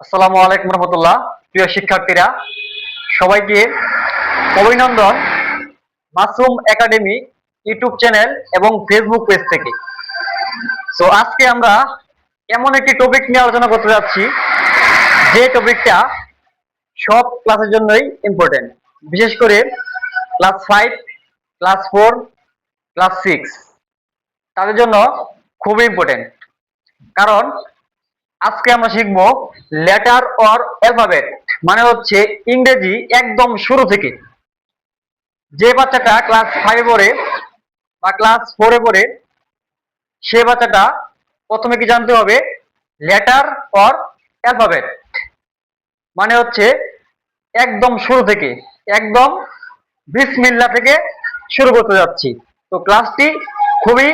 আসসালামু আলাইকুম রহমতুল্লাহ। প্রিয় শিক্ষার্থীরা, সবাইকে অভিনন্দন মাসুম একাডেমি ইউটিউব চ্যানেল এবং ফেসবুক পেজ থেকে। তো আজকে আমরা এমন একটি টপিক নিয়ে আলোচনা করতে যাচ্ছি, যে টপিকটা সব ক্লাসের জন্যই ইম্পর্টেন্ট, বিশেষ করে ক্লাস 5, ক্লাস 4, ক্লাস 6 তাদের জন্য খুবই ইম্পর্টেন্ট। কারণ আজকে আমরা শিখব লেটার অর অ্যালফাবেট, মানে হচ্ছে ইংরেজি একদম শুরু থেকে। যে বাচ্চাটা ক্লাস 5 পড়ে বা ক্লাস 4 পড়ে, সে বাচ্চাটা প্রথমে কি জানতে হবে? লেটার অর অ্যালফাবেট মানে হচ্ছে একদম শুরু থেকে, একদম বিসমিল্লাহ থেকে শুরু করতে যাচ্ছি। তো ক্লাসটি খুবই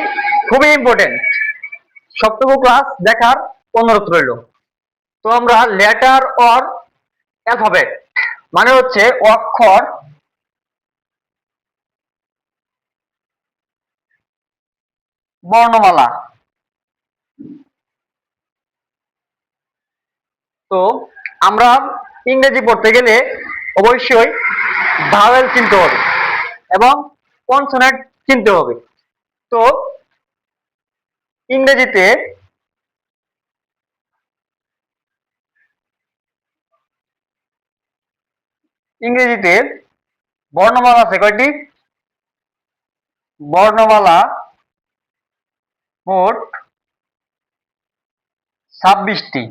খুবই ইম্পর্টেন্ট, সবটুকু ক্লাস দেখার অনুরোধ রইল। তো আমরা লেটার অর অ্যালফাবেট মানে হচ্ছে অক্ষর, বর্ণমালা। তো আমরা ইংরেজি পড়তে গেলে অবশ্যই ভাওয়েল চিনতে হবে এবং কনসোনেন্ট চিনতে হবে। তো ইংরেজিতে ইংরেজিতে বর্ণমালা আছে কয়টি? বর্ণমালা মোট 26টি।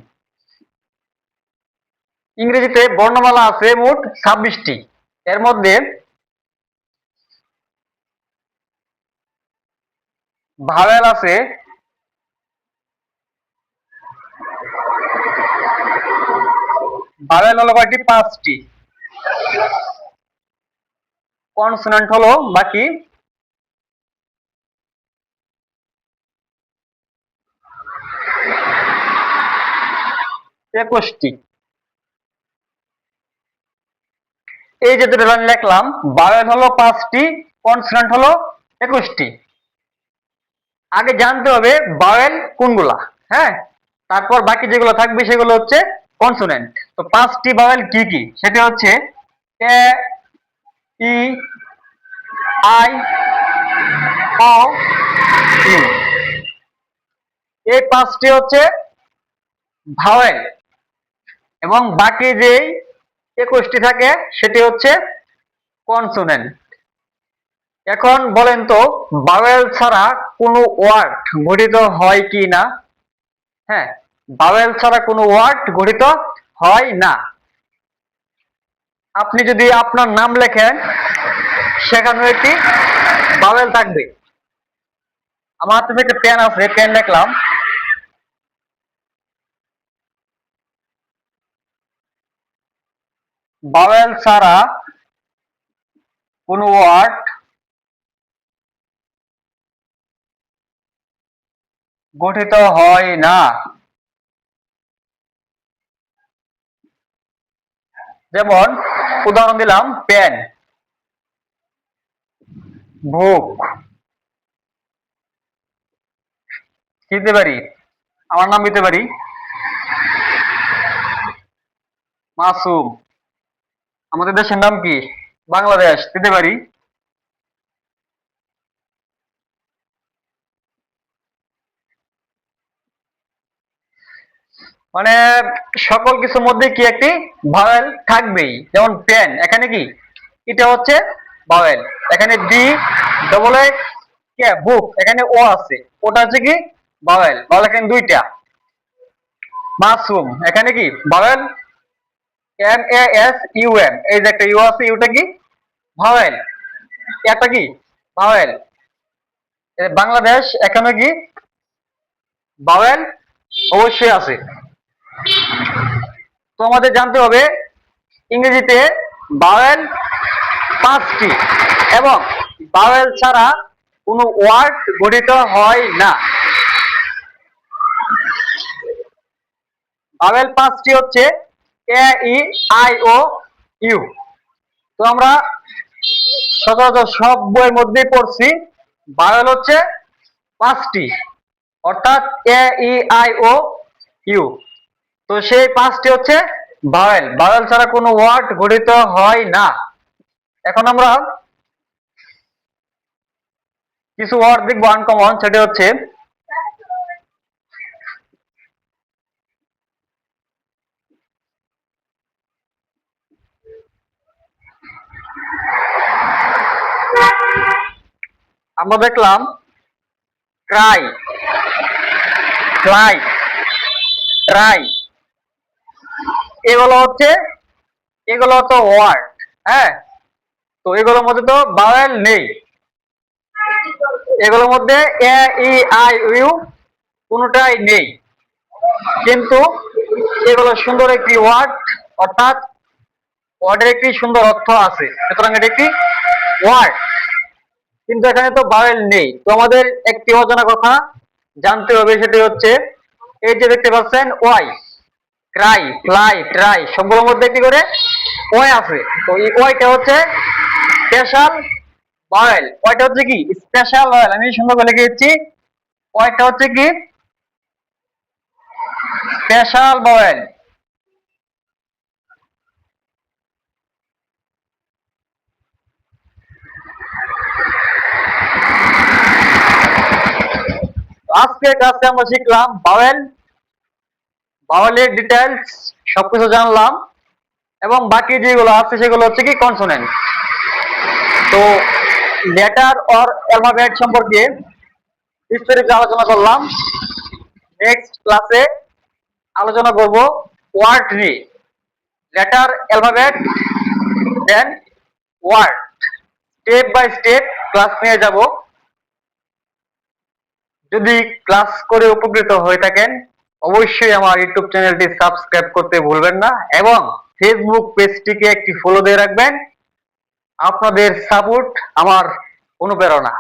ইংরেজিতে বর্ণমালা আছে মোট 26টি। এর মধ্যে ভাওয়েল আছে হলো কয়টি? 5টি। কনসোনেন্ট হলো বাকি 21টি। এই যে দুটো লাইন লিখলাম, ভাওয়েল হলো 5টি, কনসোনেন্ট হলো 21টি। আগে জানতে হবে ভাওয়েল কোনগুলা, হ্যাঁ, তারপর বাকি যেগুলো থাকবে সেগুলো হচ্ছে কনসোনেন্ট। তো 5টি ভাওয়েল কি কি? সেটা হচ্ছে এ, ই, আই, ও, ইউ। এই 5টি হচ্ছে ভাওয়েল এবং বাকি যেই 21টি থাকে সেটি হচ্ছে কনসোনেন্ট। এখন বলেন তো, ভাওয়েল ছাড়া কোনো ওয়ার্ড গঠিত হয় কি না? হ্যাঁ, ভাওয়েল ছাড়া কোনো ওয়ার্ড গঠিত হয় না। আপনি যদি আপনার নাম লেখেন, সেখানে একটি ভাওয়েল থাকবে। আমার হাতে একটা পেন আছে, পেন লিখলাম। ভাওয়েল ছাড়া কোনো ওয়ার্ড গঠিত হয় না। যেমন উদাহরণ দিলাম, পেন, বুক। কি দিতে পারি? আমার নাম দিতে পারি মাসুম। আমাদের দেশের নাম কি? বাংলাদেশ, দিতে পারি। মানে সকল কিছুর মধ্যে কি একটি ভাওয়েল থাকবেই। যেমন পেন, এখানে কি? এটা হচ্ছে ভাওয়েল। এখানে ডি ডবল এ কে, বুক, এখানে ও আছে, ওটা হচ্ছে কি? ভাওয়েল। ভাওয়েল এখানে দুইটা। মাসুম, এখানে কি? ভাওয়েল। MASUM, এই যে একটা ইউ আছে, ইউটা কি? ভাওয়েল। এটা কি? ভাওয়েল। বাংলাদেশ, এখানে কি? ভাওয়েল অবশ্যই আছে। তো আমাদের জানতে হবে ইংরেজিতে ভাওয়েল 5টি এবং ভাওয়েল ছাড়া কোনো ওয়ার্ড গঠিত হয় না। ভাওয়েল 5টি হচ্ছে এ, ই, আই, ও, ইউ। তো আমরা সচরাচর সব বইয়ের মধ্যেই পড়ছি ভাওয়েল হচ্ছে 5টি, অর্থাৎ এ, ই, আই, ও, ইউ। তো সেই পাঁচটি হচ্ছে ভাওয়েল। ভাওয়েল ছাড়া কোনো ওয়ার্ড গঠিত হয় না। এখন আমরা কিছু ওয়ার্ড দেখবো আনকমন, সেটা হচ্ছে আমরা দেখলাম ট্রাই, ফ্লাই, ট্রাই, এগুলো হচ্ছে ওয়ার্ড। হ্যাঁ, তো এগুলোর মধ্যে তো ভাওয়েল নেই। এগুলোর মধ্যে এ, ই, আই, ইউ কোনোটাই নেই, কিন্তু এগুলো সুন্দর একটি ওয়ার্ড, অর্থাৎ ওয়ার্ডের একটি সুন্দর অর্থ আছে, সুতরাং এটা একটি ওয়ার্ড। কিন্তু এখানে তো ভাওয়েল নেই, তো আমাদের একটি অজানা কথা জানতে হবে, সেটি হচ্ছে এই যে দেখতে পাচ্ছেন ওয়াই, ক্রাই, ফ্লাই, ট্রাই সবগুলোর মধ্যে একটি করে ওয়াই আছে। তো এই ওয়াইটা হচ্ছে স্পেশাল ভাওয়েল। ওয়াইটা হচ্ছে কি স্পেশাল ভাওয়েল। আমি সুন্দর করে লিখে দিচ্ছি, ওয়াইটা হচ্ছে কি স্পেশাল ভাওয়েল। আজকের ক্লাসে আমরা শিখলাম ভাওয়েল, ভাওয়েলের ডিটেলস সবকিছু জানলাম, এবং বাকি যেগুলো আছে সেগুলো হচ্ছে কি কনসোনেন্ট। তো লেটার অর অ্যালফাবেট সম্পর্কে বিস্তারিত আলোচনা করলাম। নেক্সট ক্লাসে আলোচনা করব ওয়ার্ড নিয়ে, letter, alphabet, then word, step by step class নিয়ে যাব। যদি ক্লাস করে উপকৃত হয়ে থাকেন, অবশ্যই আমার ইউটিউব চ্যানেলটি সাবস্ক্রাইব করতে ভুলবেন না, এবং ফেসবুক পেজটিকে একটি ফলো দিয়ে রাখবেন। আপনাদের সাপোর্ট আমার অনুপ্রেরণা।